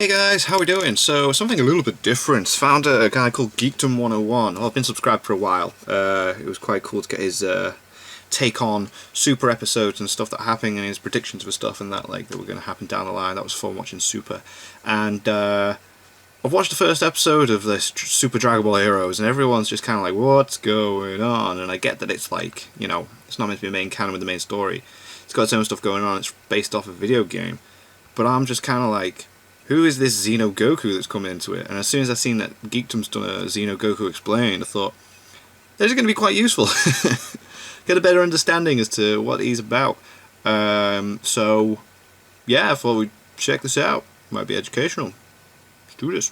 Hey guys, how we doing? So, something a little bit different. Found a guy called Geekdom 101. Well, I've been subscribed for a while. It was quite cool to get his take on Super episodes and stuff that are happening and his predictions for stuff and that that were going to happen down the line. That was fun watching Super. And I've watched the first episode of this Super Dragon Ball Heroes and everyone's just kind of like, what's going on? And I get that it's it's not meant to be a main canon with the main story. It's got its own stuff going on. It's based off a video game. But I'm just kind of like, who is this Xeno Goku that's come into it? And as soon as I seen that Geekdom's done a Xeno Goku Explained, I thought, this is going to be quite useful. Get a better understanding as to what he's about. So, yeah, I thought we'd check this out. Might be educational. Let's do this.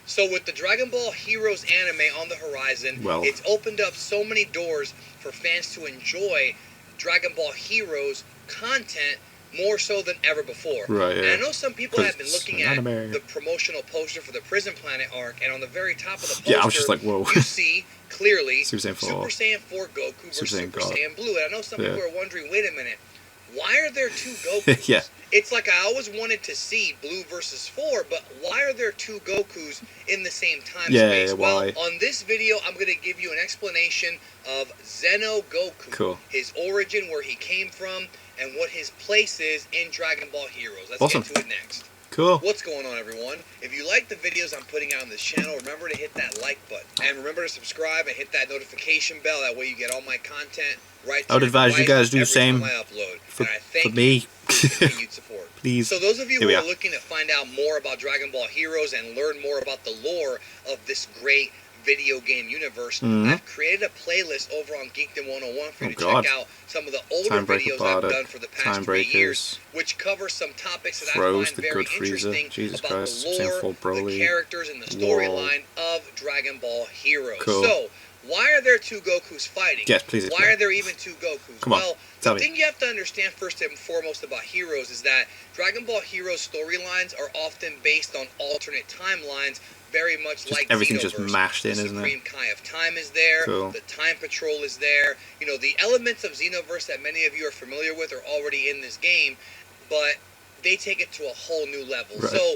So with the Dragon Ball Heroes anime on the horizon, it's opened up so many doors for fans to enjoy Dragon Ball Heroes content more so than ever before. Right, yeah. And I know some people have been looking at the promotional poster for the Prison Planet arc, and on the very top of the poster, I was just like, whoa. you see clearly Super Saiyan 4 Goku versus Super Saiyan Blue. And I know some people are wondering, wait a minute, why are there two Gokus? Yeah. It's like I always wanted to see Blue versus 4, but why are there two Gokus in the same time space? Yeah, well, why? on this video, I'm going to give you an explanation of Xeno Goku, his origin, where he came from, and what his place is in Dragon Ball Heroes. Let's get to it next. Cool. What's going on, everyone? If you like the videos I'm putting out on this channel, remember to hit that like button. And remember to subscribe and hit that notification bell. That way you get all my content right to I would advise you guys do the same for me. Continued support. Please. So those of you who are looking to find out more about Dragon Ball Heroes and learn more about the lore of this great video game universe, I've created a playlist over on Geekdom 101 for you to check out some of the older videos I've done for the past 3 years, which cover some topics that I find very interesting about the lore, the characters, and the storyline of Dragon Ball Heroes. So, why are there two Gokus fighting? Yes, please explain. Why are there even two Gokus? Come on, well, the thing you have to understand first and foremost about Heroes is that Dragon Ball Heroes storylines are often based on alternate timelines, very much like everything's Xenoverse. just mashed in, isn't it? The Supreme Kai of Time is there. The Time Patrol is there. You know, the elements of Xenoverse that many of you are familiar with are already in this game, but they take it to a whole new level. So,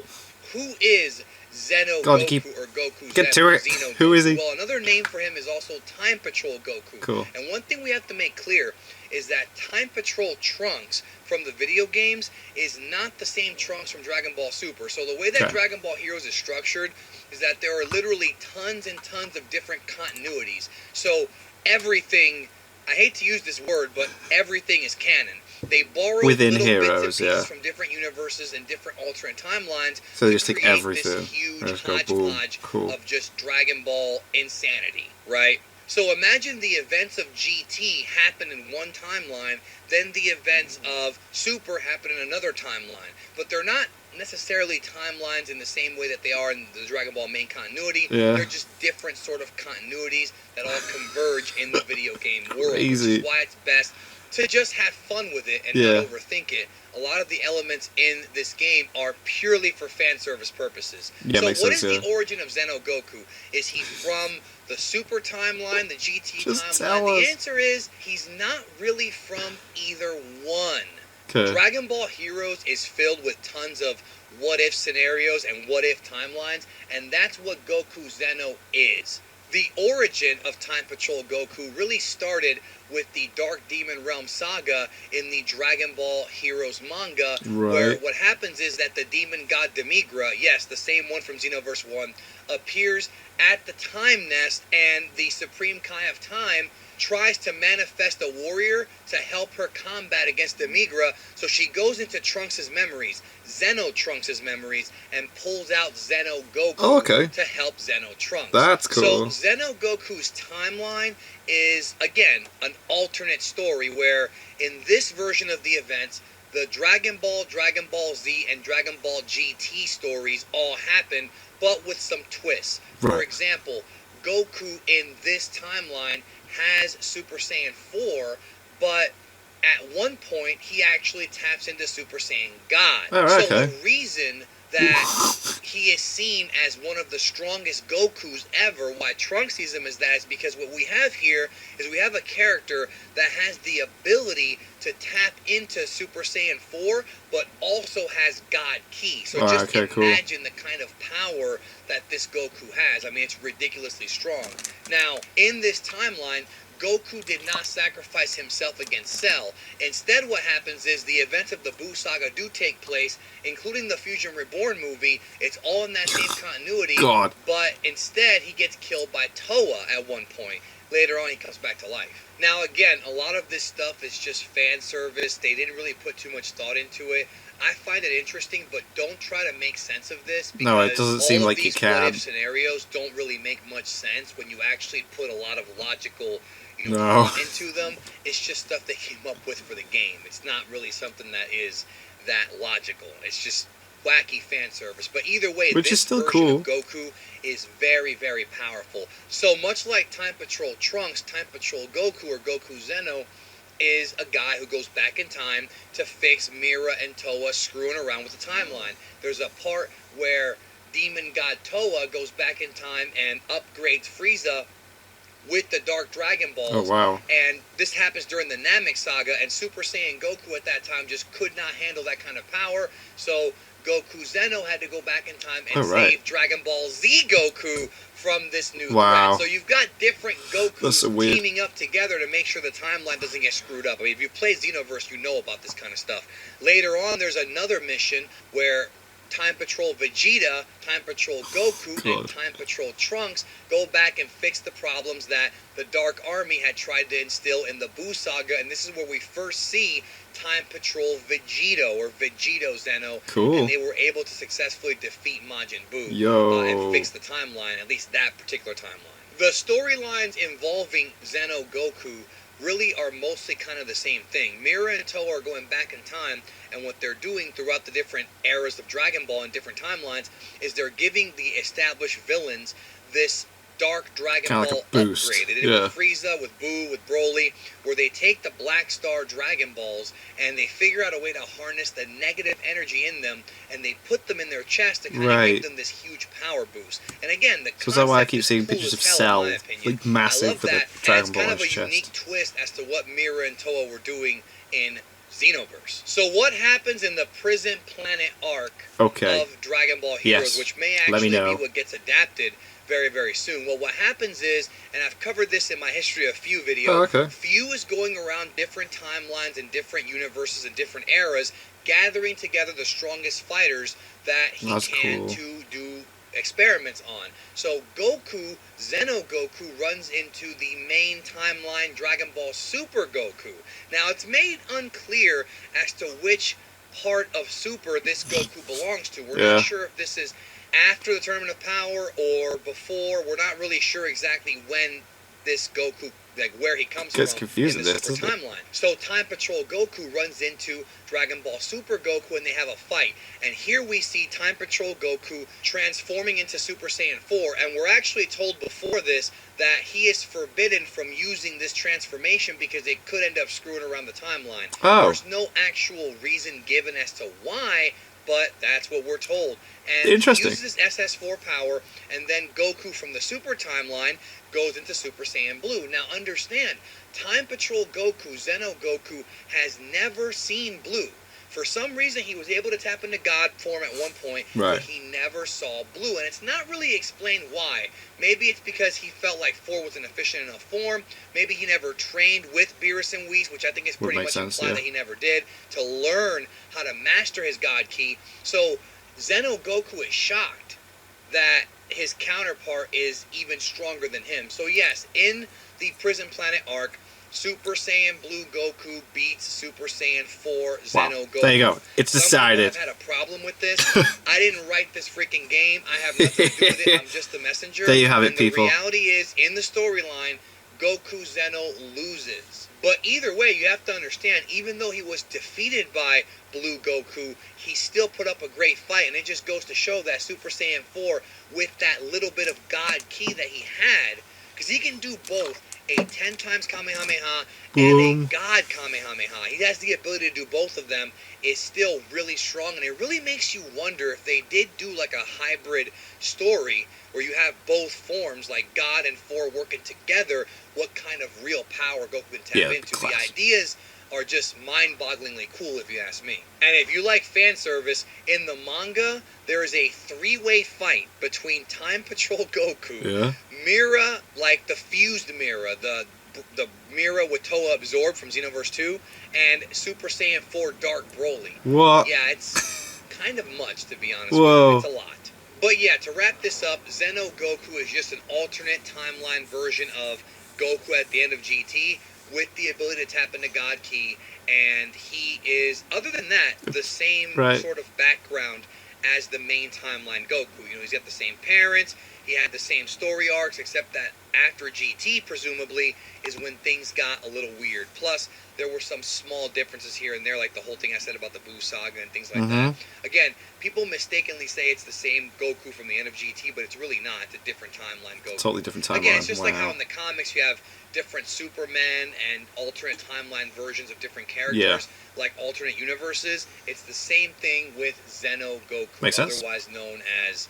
who is Xeno Goku or Goku Xeno? Who is he? Well, another name for him is also Time Patrol Goku. And one thing we have to make clear is that Time Patrol Trunks from the video games is not the same Trunks from Dragon Ball Super. So the way that Dragon Ball Heroes is structured is that there are literally tons and tons of different continuities. So everything, I hate to use this word, but everything is canon. They borrow within little Heroes, bits and pieces from different universes and different alternate timelines. So they just take everything. This huge hodgepodge of just Dragon Ball insanity, right? So imagine the events of GT happen in one timeline, then the events of Super happen in another timeline. But they're not necessarily timelines in the same way that they are in the Dragon Ball main continuity. They're just different sort of continuities that all converge in the video game world, which is why it's best to just have fun with it and not overthink it. A lot of the elements in this game are purely for fan service purposes. So what is the origin of Xeno Goku? Is he from the Super timeline, the GT timeline? The answer is he's not really from either one. Dragon Ball Heroes is filled with tons of what-if scenarios and what-if timelines, and that's what Goku Xeno is. The origin of Time Patrol Goku really started with the Dark Demon Realm saga in the Dragon Ball Heroes manga, where what happens is that the demon god Demigra, yes, the same one from Xenoverse 1, appears at the Time Nest, and the Supreme Kai of Time tries to manifest a warrior to help her combat against Demigra, so she goes into Trunks' memories, Xeno Trunks' memories, and pulls out Xeno Goku to help Xeno Trunks. That's cool. So Xeno Goku's timeline is, again, an alternate story where in this version of the events, the Dragon Ball, Dragon Ball Z, and Dragon Ball GT stories all happen, but with some twists. For example, Goku in this timeline has Super Saiyan 4, but at one point he actually taps into Super Saiyan God. The reason that he is seen as one of the strongest Gokus ever. Why Trunks sees him as that is because what we have here is we have a character that has the ability to tap into Super Saiyan 4, but also has God Ki. So just imagine the kind of power that this Goku has. I mean, it's ridiculously strong. Now, in this timeline, Goku did not sacrifice himself against Cell. Instead, what happens is the events of the Buu Saga do take place, including the Fusion Reborn movie. It's all in that same continuity. God. But instead, he gets killed by Toa at one point. Later on, he comes back to life. Now, again, a lot of this stuff is just fan service. They didn't really put too much thought into it. I find it interesting, but don't try to make sense of this because no, it doesn't seem like you can. What if scenarios don't really make much sense when you actually put a lot of logical into them. It's just stuff they came up with for the game. It's not really something that is that logical. It's just wacky fan service. But either way, which this is still version cool. of Goku is very, very powerful. So much like Time Patrol Trunks, Time Patrol Goku or Goku Xeno is a guy who goes back in time to fix Mira and Toa screwing around with the timeline. There's a part where Demon God Toa goes back in time and upgrades Frieza with the Dark Dragon Balls. Oh, wow. And this happens during the Namek Saga, and Super Saiyan Goku at that time just could not handle that kind of power, so Goku Zeno had to go back in time and save Dragon Ball Z Goku from this new threat. So you've got different Gokus teaming up together to make sure the timeline doesn't get screwed up. I mean, if you play Xenoverse, you know about this kind of stuff. Later on, there's another mission where Time Patrol Vegeta, Time Patrol Goku, and Time Patrol Trunks go back and fix the problems that the Dark Army had tried to instill in the Buu Saga, and this is where we first see Time Patrol Vegito, or Vegito Zeno, and they were able to successfully defeat Majin Buu and fix the timeline, at least that particular timeline. The storylines involving Xeno Goku really are mostly kind of the same thing. Mira and Toa are going back in time, and what they're doing throughout the different eras of Dragon Ball and different timelines is they're giving the established villains this Dark Dragon Ball upgrade. They did it with Frieza, with Buu, with Broly, where they take the Black Star Dragon Balls and they figure out a way to harness the negative energy in them, and they put them in their chest to kind of give them this huge power boost. And again, the so that's why I keep seeing pictures of Cell, like massive for the Dragon Ball in his chest. It's kind of a unique twist as to what Mira and Toa were doing in Xenoverse. So what happens in the Prison Planet arc of Dragon Ball Heroes, which may actually be what gets adapted very, very soon. Well, what happens is, and I've covered this in my History of Few video, Few is going around different timelines and different universes and different eras, gathering together the strongest fighters that he can to do experiments on. So Goku, Xeno Goku, runs into the main timeline Dragon Ball Super Goku. Now, it's made unclear as to which part of Super this Goku belongs to. We're not sure if this is after the Tournament of Power or before. We're not really sure exactly when this Goku, like where he comes from in the Super timeline. So Time Patrol Goku runs into Dragon Ball Super Goku and they have a fight. And here we see Time Patrol Goku transforming into Super Saiyan 4, and we're actually told before this that he is forbidden from using this transformation because it could end up screwing around the timeline. There's no actual reason given as to why, but that's what we're told. And he uses SS4 power, and then Goku from the Super timeline goes into Super Saiyan Blue. Now understand, Time Patrol Goku, Xeno Goku, has never seen Blue. For some reason, he was able to tap into God form at one point, but he never saw Blue. And it's not really explained why. Maybe it's because he felt like 4 was an efficient enough form. Maybe he never trained with Beerus and Whis, which I think is pretty much implied that he never did, to learn how to master his God Ki. So Xeno Goku is shocked that his counterpart is even stronger than him. So yes, in the Prison Planet arc, Super Saiyan Blue Goku beats Super Saiyan 4 Xeno Goku. There you go. It's decided. I've had a problem with this. I didn't write this freaking game. I have nothing to do with it. I'm just the messenger. There you have it, people. The reality is, in the storyline, Goku Xeno loses. But either way, you have to understand, even though he was defeated by Blue Goku, he still put up a great fight. And it just goes to show that Super Saiyan 4, with that little bit of God Ki that he had, because he can do both, a 10 times Kamehameha and a Boom. God Kamehameha. He has the ability to do both of them, is still really strong, and it really makes you wonder if they did do like a hybrid story where you have both forms, like God and 4 working together, what kind of real power Goku can tap into. The ideas are just mind-bogglingly cool, if you ask me. And if you like fan service, in the manga, there is a 3-way fight between Time Patrol Goku, Mira, like the fused Mira, the Mira with Toa absorbed from Xenoverse 2, and Super Saiyan 4 Dark Broly. What? Yeah, it's kind of much, to be honest Whoa. with you. It's a lot. But yeah, to wrap this up, Xeno Goku is just an alternate timeline version of Goku at the end of GT with the ability to tap into God Ki, and he is, other than that, the same sort of background as the main timeline Goku. You know, he's got the same parents, he had the same story arcs, except that after GT, presumably, is when things got a little weird. Plus, there were some small differences here and there, like the whole thing I said about the Buu Saga and things like that. Again, people mistakenly say it's the same Goku from the end of GT, but it's really not. It's a different timeline Goku. Totally different timeline. Again, it's just like how in the comics you have different Supermen and alternate timeline versions of different characters, like alternate universes. It's the same thing with Xeno Goku, otherwise known as,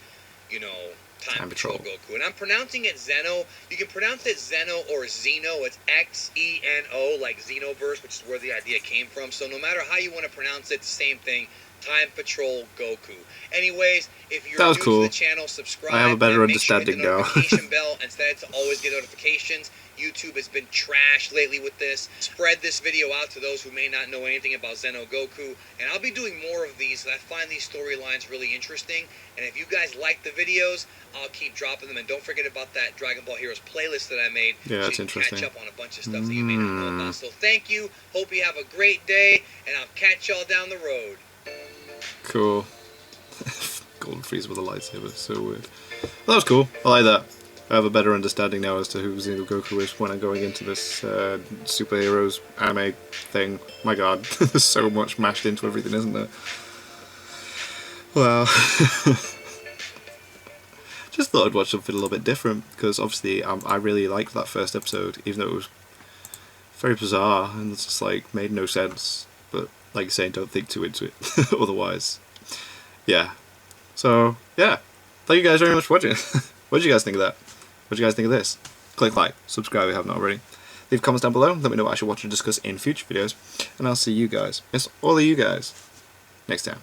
you know, Time Patrol Goku. And I'm pronouncing it Xeno. You can pronounce it Xeno or Xeno. It's Xeno, like Xenoverse, which is where the idea came from. So no matter how you want to pronounce it, it's the same thing. Time Patrol Goku. Anyways, if you're new to the channel, subscribe. I have a better and make sure understanding you hit the now. notification bell instead to always get notifications. YouTube has been trash lately with this. Spread this video out to those who may not know anything about Xeno Goku. And I'll be doing more of these. I find these storylines really interesting. And if you guys like the videos, I'll keep dropping them. And don't forget about that Dragon Ball Heroes playlist that I made. Yeah, so that's you can interesting. catch up on a bunch of stuff that you may not know about. So thank you. Hope you have a great day. And I'll catch y'all down the road. Cool. Golden Frieza with a lightsaber, so weird. Well, that was cool. I like that. I have a better understanding now as to who Xeno Goku is when I'm going into this superheroes anime thing. My god, there's so much mashed into everything, isn't there? Well, just thought I'd watch something a little bit different, because obviously I really liked that first episode, even though it was very bizarre and it's just like made no sense. But like you're saying, don't think too into it, otherwise. Yeah. So, yeah. Thank you guys very much for watching. What did you guys think of that? What did you guys think of this? Click like, subscribe if you haven't already. Leave comments down below, let me know what I should watch and discuss in future videos. And I'll see you guys, yes, all of you guys, next time.